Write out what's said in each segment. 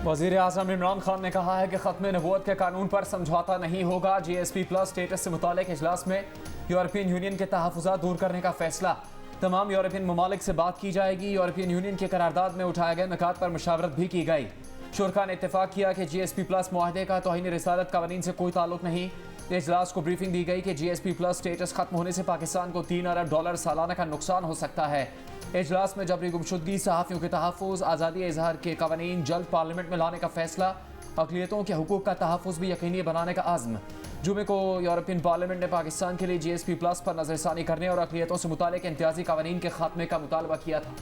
वज़ीर आज़म इमरान खान ने कहा है कि ख़त्म नबूवत के कानून पर समझौता नहीं होगा। GSP+ स्टेटस से मुताल्लिक़ इजलास में यूरोपियन यूनियन के तहफ़्फ़ुज़ात दूर करने का फैसला। तमाम यूरोपियन ममालिक से बात की जाएगी। यूरोपियन यूनियन के करारदाद में उठाए गए नुकात पर मुशावरत भी की गई। शुरा ने इत्तेफाक किया कि GSP+ मुआहदे का तौहीन रिसालत कवानीन से कोई ताल्लुक नहीं। इजलास को ब्रीफिंग दी गई कि GSP+ स्टेटस खत्म होने से पाकिस्तान को $3 अरब सालाना का नुकसान हो सकता है। इजलास में जबरी गुमशुदगी, सहाफ़ियों के तहफ़्फ़ुज़, आज़ादी इज़हार के कवानीन जल्द पार्लियामेंट में लाने का फैसला, अक़लियतों के हुकूक़ का तहफ़्फ़ुज़ भी यकीनी बनाने का आज़्म। जुमे को यूरोपियन पार्लियामेंट ने पाकिस्तान के लिए GSP+ पर नज़रसानी करने और अक़लियतों से मुताल्लिक़ इम्तियाज़ी कवानीन के खात्मे का मुतालबा किया था।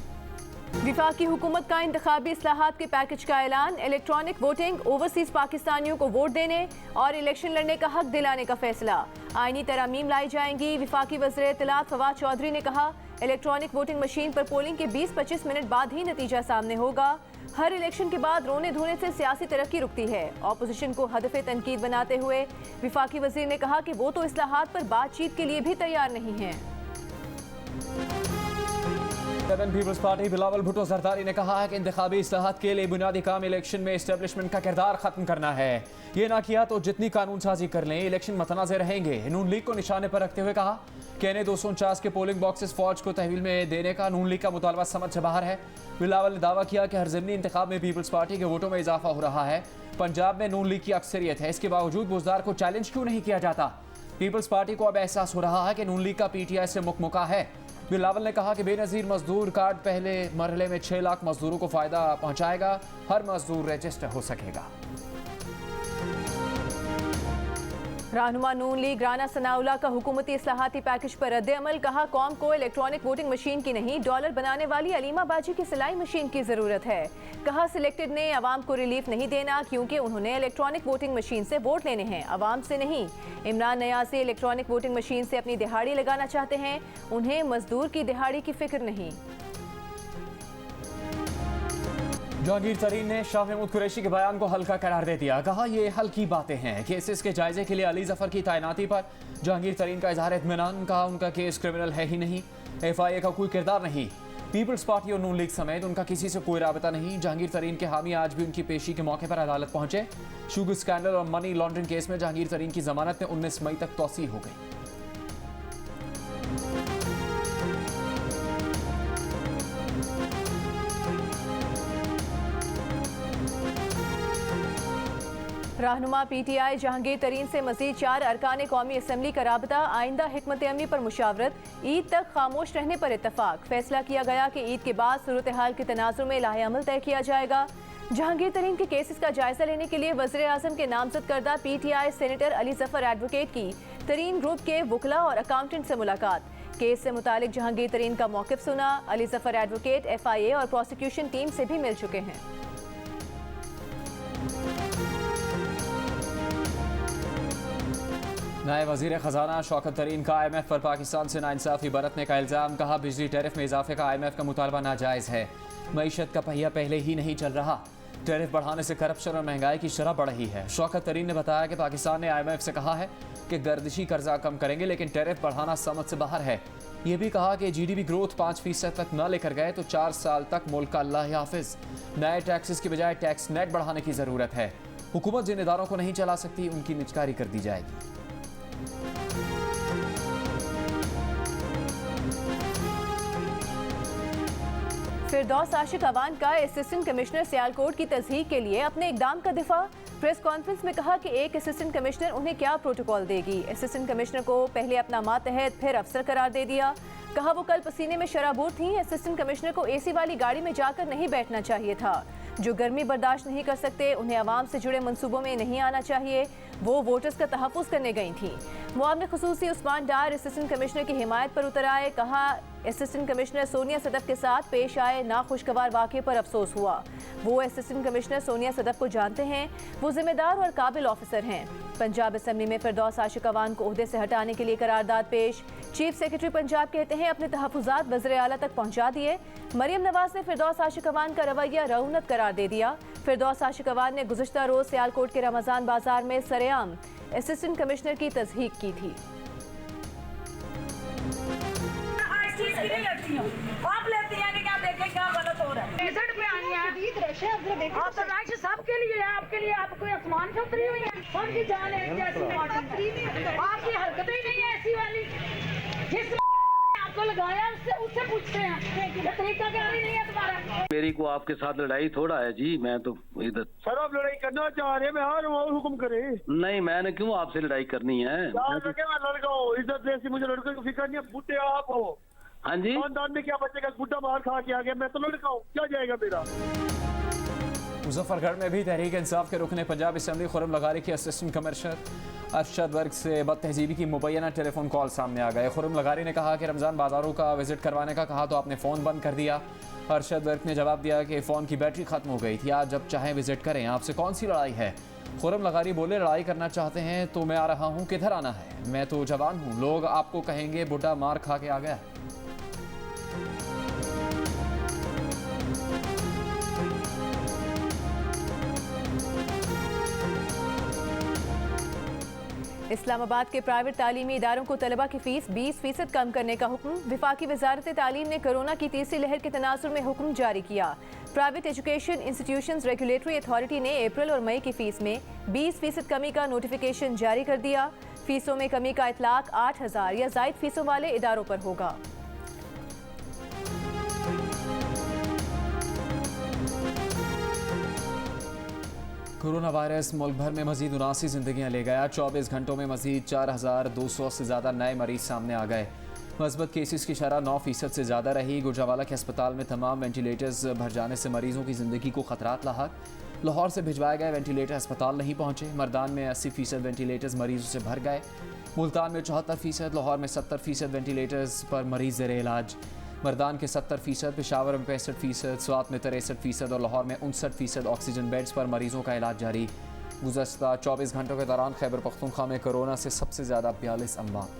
वफाकी हुकूमत का इंतखाबी इस्लाहात के पैकेज का ऐलान, इलेक्ट्रॉनिक वोटिंग, ओवरसीज पाकिस्तानियों को वोट देने और इलेक्शन लड़ने का हक दिलाने का फैसला। आईनी तरमीम लाई जाएंगी। वफाकी वज़ीर इत्तलात फवाद चौधरी ने कहा, इलेक्ट्रॉनिक वोटिंग मशीन पर पोलिंग के 20-25 मिनट बाद ही नतीजा सामने होगा। हर इलेक्शन के बाद रोने धोने से सियासी तरक्की रुकती है। ऑपोजिशन को हदफ़े तनकीद बनाते हुए वफाकी वज़ीर ने कहा कि वो तो इस्लाहात पर बातचीत के लिए भी तैयार नहीं है। पीपल्स पार्टी बिलावल भुट्टो जरदारी ने कहा है कि इंतखाबी इस्लाहात के लिए बुनियादी काम इलेक्शन में एस्टेब्लिशमेंट का किरदार खत्म करना है। ये ना किया तो जितनी कानून साजी कर लें, इलेक्शन मतनाज़ रहेंगे। नून लीग को निशाने पर रखते हुए कहा कि इन्हें 249 के पोलिंग बॉक्सेस फौज को तहवील में देने का नून लीग का मुतालबा समझ से बाहर है। बिलावल ने दावा किया कि हर ज़मीनी इंतखाब में पीपल्स पार्टी के वोटों में इजाफा हो रहा है। पंजाब में नून लीग की अक्सरियत है, इसके बावजूद बुज़दार को चैलेंज क्यों नहीं किया जाता। पीपल्स पार्टी को अब एहसास हो रहा है कि नून लीग का PTI से मुकमुका है। बिलावल ने कहा कि बेनज़ीर मजदूर कार्ड पहले मरहले में 6 लाख मजदूरों को फ़ायदा पहुंचाएगा। हर मजदूर रजिस्टर हो सकेगा। रहनुमा नून लीग राना सनाउल्लाह का हुकूमती इस्लाहाती पैकेज पर रद्द-ए-अमल। कहा, कौम को इलेक्ट्रॉनिक वोटिंग मशीन की नहीं, डॉलर बनाने वाली अलीमा बाजी की सिलाई मशीन की ज़रूरत है। कहा, सिलेक्टेड ने अवाम को रिलीफ नहीं देना क्योंकि उन्होंने इलेक्ट्रॉनिक वोटिंग मशीन से वोट लेने हैं, अवाम से नहीं। इमरान नयाज़ी इलेक्ट्रॉनिक वोटिंग मशीन से अपनी दिहाड़ी लगाना चाहते हैं, उन्हें मजदूर की दिहाड़ी की फिक्र नहीं। जहांगीर तरीन ने शाह महमूद कुरैशी के बयान को हल्का करार दे दिया। कहा, ये हल्की बातें हैं। केसेस के जायजे के लिए अली जफर की तैनाती पर जहांगीर तरीन का इजहार इत्मीनान। कहा, उनका केस क्रिमिनल है ही नहीं, FIA का कोई किरदार नहीं। पीपल्स पार्टी और नून लीग समेत उनका किसी से कोई राबता नहीं। जहांगीर तरीन के हामी आज भी उनकी पेशी के मौके पर अदालत पहुंचे। शुगर स्कैंडल और मनी लॉन्ड्रिंग केस में जहांगीर तरीन की जमानत में 19 मई तक तौसीह हो गई। रहनुमा PTI जहांगीर तरीन से मजीद 4 अरकान कौमी असम्बली का राबता। आइंदा हिकमत अमली पर मुशावरत। ईद तक खामोश रहने पर इत्तफाक। फैसला किया गया कि ईद के बाद सूरत हाल के तनाजुर में लाहे अमल तय किया जाएगा। जहांगीर तरीन के केसेस का जायजा लेने के लिए वज़ीर आज़म के नामजद करदा PTI senator Ali Zafar advocate की तरीन ग्रुप के वकला और अकाउंटेंट से मुलाकात। केस से मुतालिक जहांगीर तरीन का मौक़िफ़ सुना। अली जफर एडवोकेट FIA और प्रोसिक्यूशन टीम से भी मिल चुके हैं। नायब वज़ीर ख़जाना शौकत तरीन का IMF पर पाकिस्तान से नाइंसाफ़ी बरतने का इल्ज़ाम। कहा, बिजली टैरिफ में इजाफे का IMF का मुतालबा नाजायज़ है। मईशत का पहिया पहले ही नहीं चल रहा। टैरिफ बढ़ाने से करप्शन और महंगाई की शरह बढ़ रही है। शौकत तरीन ने बताया कि पाकिस्तान ने IMF से कहा है कि गर्दिशी कर्जा कम करेंगे, लेकिन टैरिफ बढ़ाना समझ से बाहर है। ये भी कहा कि GDP ग्रोथ 5% तक न लेकर गए तो 4 साल तक मुल्क का अल्लाह हाफिज। नए टैक्सेस की बजाय टैक्स नेट बढ़ाने की ज़रूरत है। हुकूमत जिन इदारों को नहीं चला सकती, उनकी निजकारी कर दी जाएगी। फिरदौस आशिक अवान का असिस्टेंट कमिश्नर सियालकोट की तस्दीक के लिए अपने इकदाम का दिफा। प्रेस कॉन्फ्रेंस में कहा कि एक असिस्टेंट कमिश्नर उन्हें क्या प्रोटोकॉल देगी। असिस्टेंट कमिश्नर को पहले अपना मातहत फिर अफसर करार दे दिया। कहा, वो कल पसीने में शराबूर थी। असिस्टेंट कमिश्नर को AC वाली गाड़ी में जाकर नहीं बैठना चाहिए था। जो गर्मी बर्दाश्त नहीं कर सकते, उन्हें अवाम से जुड़े मंसूबों में नहीं आना चाहिए। वो वोटर्स का तहफ़्फ़ुज़ करने गई थी। मुआविन ख़ुसूसी उस्मान डार असिस्टेंट कमिश्नर की हिमायत पर उतर आए। कहा, असिस्टेंट कमिश्नर सोनिया सदफ के साथ पेश आए नाखुशगवार वाक़े पर अफसोस हुआ। वो असिस्टेंट कमिश्नर सोनिया सदफ को जानते हैं। वो जिम्मेदार और काबिल ऑफिसर हैं। पंजाब असम्बली में फिरदौस आशिक अवान को ओहदे से हटाने के लिए करारदाद पेश। चीफ सेक्रेटरी पंजाब कहते हैं अपने तहफ़्फ़ुज़ात वज़ीर आला तक पहुँचा दिए। मरियम नवाज ने फिरदौस आशिक अवान का रवैया रऊनत करार दे दिया। फिरदौस आशिक अवान ने गुज़िश्ता रोज़ सियालकोट के रमज़ान बाजार में सरेआम असिस्टेंट कमिश्नर की तस्दीक की थी। आप लेती हैं कि क्या देखें क्या गलत हो रहा है। फरमाइश है, आप फरमाइश सबके लिए है, आपके लिए आप कोई आसमान से उतरी हुई है, सबकी जान है जैसी आपकी हरकतें ही नहीं है ऐसी वाली। जिस आपको लगाया उससे पूछते हैं ये तरीका क्या नहीं है तुम्हारा। मेरी को आपके साथ लड़ाई थोड़ा है जी, मैं तो इधर सर आप लड़ाई करना चाह रहे हैं, मैं और हुक्म करे नहीं, मैंने क्यों आपसे लड़ाई करनी है। मैं लड़का हूँ, इज्जत जैसी मुझे लड़के को फिक्र नहीं है। बूढ़े आप हो, हाँ जी, खानदान में क्या बचेगा, बुढ़ा मार खा के आ गया, मैं तो लड़का हूँ, क्या जाएगा मेरा। मुजफ्फरगढ़ में भी तहरीक इंसाफ के रुकने पंजाब असम्बली खुर्रम लगारी के असिस्टेंट कमिश्नर अरशद वर्ग से बदतहजीबी की मुबैना टेलीफोन कॉल सामने आ गए। खुर्रम लगारी ने कहा कि रमज़ान बाजारों का विजिट करवाने का कहा तो आपने फ़ोन बंद कर दिया। अरशद वर्ग ने जवाब दिया कि फ़ोन की बैटरी ख़त्म हो गई थी, आज जब चाहें विजिट करें, आपसे कौन सी लड़ाई है। खुर्रम लगारी बोले लड़ाई करना चाहते हैं तो मैं आ रहा हूँ, किधर आना है, मैं तो जवान हूँ, लोग आपको कहेंगे बुढ़ा मार खा के आ गया। इस्लामाबाद के प्राइवेट तालीमी इदारों को तलबा की फीस 20% कम करने का हुक्म। विफाकी वजारत तालीम ने कोरोना की तीसरी लहर के तनासुर में हुक्म जारी किया। Private education institutions regulatory authority ने अप्रैल और मई की फीस में 20% कमी का नोटिफिकेशन जारी कर दिया। फीसों में कमी का इतलाक 8,000 या जायद फीसों वाले इदारों पर होगा। कोरोना वायरस मुल्क भर में मजीद 79 जिंदगियां ले गया। 24 घंटों में मजीद 4,200 से ज़्यादा नए मरीज सामने आ गए। मस्बत केसेस की शरह 9% से ज़्यादा रही। गुजरावाला के अस्पताल में तमाम वेंटिलेटर्स भर जाने से मरीजों की ज़िंदगी को खतरात लाहक। लाहौर से भिजवाए गए वेंटिलेटर अस्पताल नहीं पहुँचे। मर्दान में 80% वेंटिलेटर्स मरीजों से भर गए। मुल्तान में 74%, लाहौर में 70% वेंटिलेटर्स पर मरीज ज़ेर इलाज। मर्दान के 70%, पेशावर में 65%, स्वात में 63% और लाहौर में 59% ऑक्सीजन बेड्स पर मरीजों का इलाज जारी। गुज़श्ता 24 घंटों के दौरान खैबर पख्तूनख्वा में कोरोना से सबसे ज़्यादा 42 अमवात।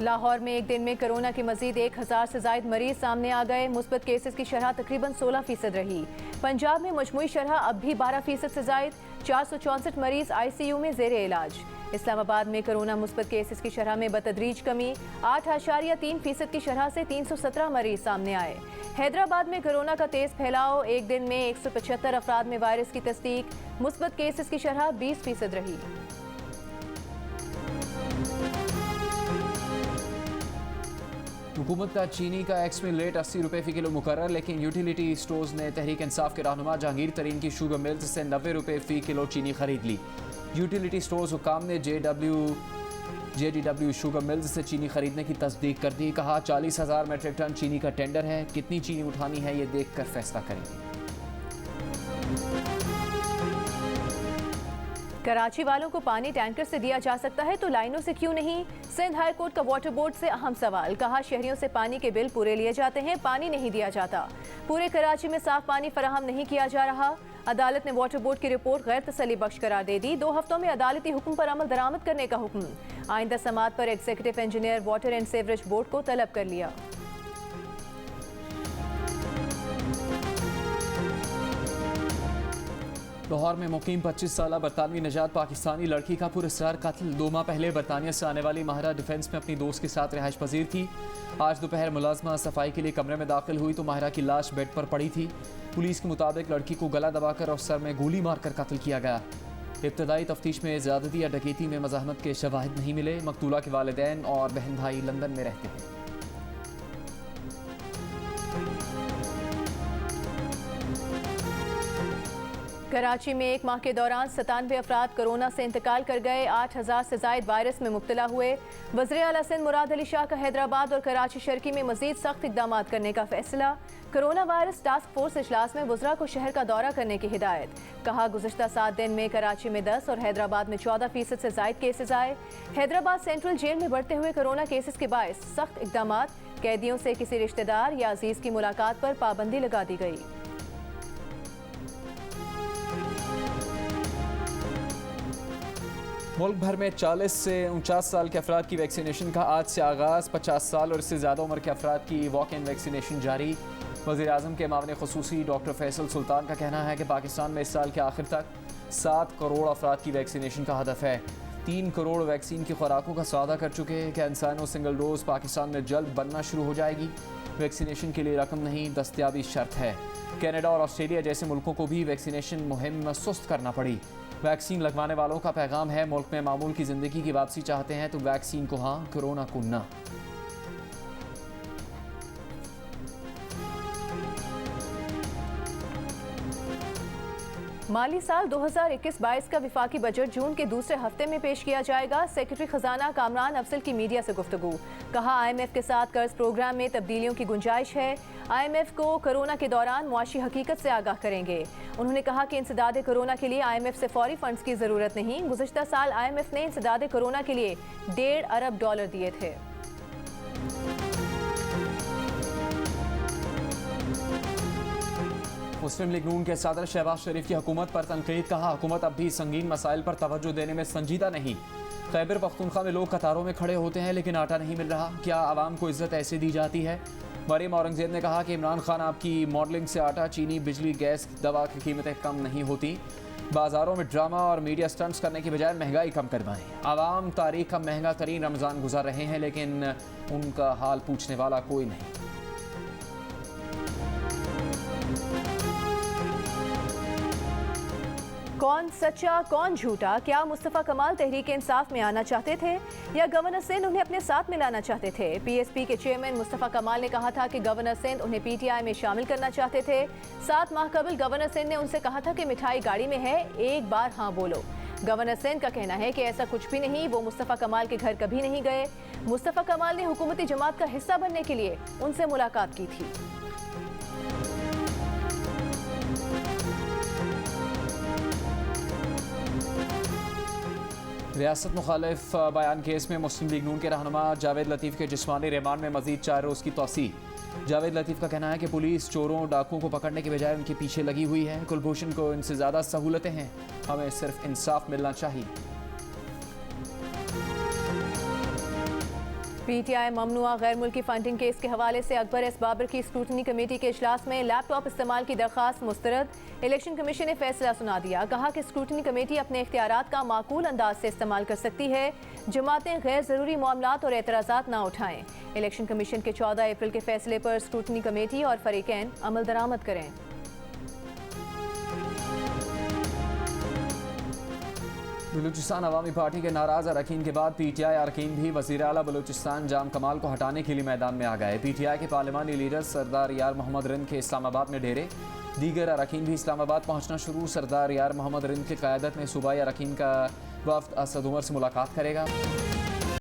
लाहौर में एक दिन में कोरोना के मजीद 1,000 से जायद मरीज सामने आ गए। मुस्बत केसेस की शरह तकरीबन 16% रही। पंजाब में मजमूई शरह अब भी 12% से जायद। 464 मरीज ICU में जेर इलाज। इस्लामाबाद में कोरोना मुस्बत केसेस की शरह में बतदरीज कमी। 8.3% की शरह से 317 मरीज सामने आए। हैदराबाद में कोरोना का तेज फैलाव, एक दिन में 175 अफराद में वायरस की तस्दीक। मुस्बत केसेस की शरह 20% रही। हुकूमत का चीनी का एक्समिल रेट 80 रुपये फ़ी किलो मुकर्रर, लेकिन यूटिलिटी स्टोर्स ने तहरीक इंसाफ के रहनुमा जहांगीर तरीन की शुगर मिल्स से 90 रुपये फ़ी किलो चीनी खरीद ली। यूटिलिटी स्टोर्स हुकाम ने JDW शुगर मिल्स से चीनी खरीदने की तस्दीक कर दी। कहा 40,000 मेट्रिक टन चीनी का टेंडर है, कितनी चीनी उठानी है ये देख कर फैसला करेंगे। कराची वालों को पानी टैंकर से दिया जा सकता है तो लाइनों से क्यों नहीं? सिंध हाई कोर्ट का वाटर बोर्ड से अहम सवाल। कहा शहरियों से पानी के बिल पूरे लिए जाते हैं, पानी नहीं दिया जाता। पूरे कराची में साफ पानी फराहम नहीं किया जा रहा। अदालत ने वाटर बोर्ड की रिपोर्ट गैर तसल्ली बख्श करार दे दी। 2 हफ्तों में अदालती हुक्म पर अमल दरामद करने का हुक्म। आइंदा समात पर executive engineer water and sewerage board को तलब कर लिया। लाहौर में मुकीम 25 साला बरतानवी नजात पाकिस्तानी लड़की का पुरस्कार कत्ल। 2 माह पहले बरतानिया से आने वाली माहिरा डिफेंस में अपनी दोस्त के साथ रिहाइश पजीर थी। आज दोपहर मुलाजमा सफाई के लिए कमरे में दाखिल हुई तो माहिरा की लाश बेड पर पड़ी थी। पुलिस के मुताबिक लड़की को गला दबाकर और सर में गोली मारकर कत्ल किया गया। इब्तदाई तफ्तीश में ज़्यादती या डकैती में मज़ाहमत के शवाहिद नहीं मिले। मकतूला के वालिदैन और बहन भाई लंदन में रहते हैं। कराची में एक माह के दौरान 97 अफराद कोरोना से इंतकाल कर गए। 8,000 से जायद वायरस में मुब्तला हुए। वज़ीर आला सिंध मुराद अली शाह का हैदराबाद और कराची शर्की में मजीद सख्त इक़दाम करने का फैसला। कोरोना वायरस टास्क फोर्स इजलास में वज़रा को शहर का दौरा करने की हिदायत। कहा गुज़श्ता 7 दिन में कराची में 10 और हैदराबाद में 14% से जायद केसेस आए। हैदराबाद सेंट्रल जेल में बढ़ते हुए कोरोना केसेस के बायस सख्त इक़दाम। कैदियों से किसी रिश्तेदार या अजीज़ की मुलाकात पर पाबंदी लगा दी गई। मुल्क भर में 40 से 49 साल के अफराद की वैक्सीनेशन का आज से आगाज़। 50 साल और इससे ज़्यादा उम्र के अफराद की वॉक इन वैक्सीनेशन जारी। वज़ीर आज़म के मामले ख़ुसूसी डॉक्टर फैसल सुल्तान का कहना है कि पाकिस्तान में इस साल के आखिर तक 7 करोड़ अफराद की वैक्सीनेशन का हदफ है। 3 करोड़ वैक्सीन की खुराकों का सौदा कर चुके हैं। कैंसर सिंगल डोज पाकिस्तान में जल्द बनना शुरू हो जाएगी। वैक्सीनेशन के लिए रकम नहीं, दस्तयाबी शर्त है। कनाडा और ऑस्ट्रेलिया जैसे मुल्कों को भी वैक्सीनेशन मुहिम सुस्त करना पड़ी। वैक्सीन लगवाने वालों का पैगाम है, मुल्क में मामूल की ज़िंदगी की वापसी चाहते हैं तो वैक्सीन को हाँ, कोरोना को ना। माली साल 2021-22 का विफाकी बजट जून के दूसरे हफ्ते में पेश किया जाएगा। सेक्रेटरी खजाना कामरान अफजल की मीडिया से गुफ्तगू। कहा, IMF के साथ कर्ज प्रोग्राम में तब्दीलियों की गुंजाइश है। IMF को कोरोना के दौरान मुआशी हकीकत से आगाह करेंगे। उन्होंने कहा कि इंसदाद कोरोना के लिए IMF से फौरी फंड्स की ज़रूरत नहीं। गुज़श्ता साल IMF ने इंसदाद कोरोना के लिए $1.5 अरब दिए थे। मुस्लिम लीग नून के सदर शहबाज शरीफ की हुकूमत पर तनकीद। कहा, हुकूमत अब भी संगीन मसाइल पर तवज्जो देने में संजीदा नहीं। खैबर पख्तूनख्वा में लोग कतारों में खड़े होते हैं लेकिन आटा नहीं मिल रहा। क्या आवाम को इज्जत ऐसे दी जाती है? मरीम औरंगजेब ने कहा कि इमरान खान आपकी मॉडलिंग से आटा, चीनी, बिजली, गैस, दवा की कीमतें कम नहीं होती। बाजारों में ड्रामा और मीडिया स्टंट्स करने की बजाय महंगाई कम करवाएं। आवाम तारीख का महंगा तरीन रमज़ान गुजार रहे हैं लेकिन उनका हाल पूछने वाला कोई नहीं। कौन सच्चा कौन झूठा? क्या मुस्तफ़ा कमाल तहरीक इंसाफ में आना चाहते थे या गवर्नर सिंध उन्हें अपने साथ मिलाना चाहते थे? PSP के चेयरमैन मुस्तफ़ा कमाल ने कहा था कि गवर्नर सिंध उन्हें PTI में शामिल करना चाहते थे। 7 माह कबल गवर्नर सिंध ने उनसे कहा था कि मिठाई गाड़ी में है, एक बार हाँ बोलो। गवर्नर सिंध का कहना है कि ऐसा कुछ भी नहीं, वो मुस्तफ़ा कमाल के घर कभी नहीं गए। मुस्तफ़ा कमाल ने हुकूमती जमात का हिस्सा बनने के लिए उनसे मुलाकात की थी। रियासत मुखालिफ बयान केस में मुस्लिम लीग नून के रहनुमा जावेद लतीफ़ के जिस्मानी रिमांड में मजीद 4 रोज़ की तौसी। जावेद लतीफ़ का कहना है कि पुलिस चोरों डाकुओं को पकड़ने के बजाय उनके पीछे लगी हुई है। कुलभूषण को इनसे ज़्यादा सहूलतें हैं, हमें सिर्फ इंसाफ मिलना चाहिए। PTI ममनुआ गैर मुल्की फंडिंग केस के हवाले से अकबर एस बाबर की स्क्रूटनी कमेटी के इजलास में लैपटॉप इस्तेमाल की दरख्वास्त मुस्तरद। इलेक्शन कमीशन ने फैसला सुना दिया। कहा कि स्क्रूटनी कमेटी अपने इख्तियारात का माकूल अंदाज से इस्तेमाल कर सकती है। जमातें गैर ज़रूरी मामलात और एतराज़ात ना उठाएं। इलेक्शन कमीशन के 14 अप्रैल के फैसले पर स्क्रूटनी कमेटी और फरीकैन अमल दरामद करें। बलूचिस्तान अवामी पार्टी के नाराज़ अरकान के बाद PTI अरकान भी वज़ीर आला बलूचिस्तान जाम कमाल को हटाने के लिए मैदान में आ गए। PTI के पार्लिमानी लीडर सरदार यार मोहम्मद रिंद के इस्लामाबाद में डेरे। दीगर अरकान भी इस्लामाबाद पहुंचना शुरू। सरदार यार मोहम्मद रिंद की क़यादत में सूबाई अरकान का वफ़द असद उमर से मुलाकात करेगा।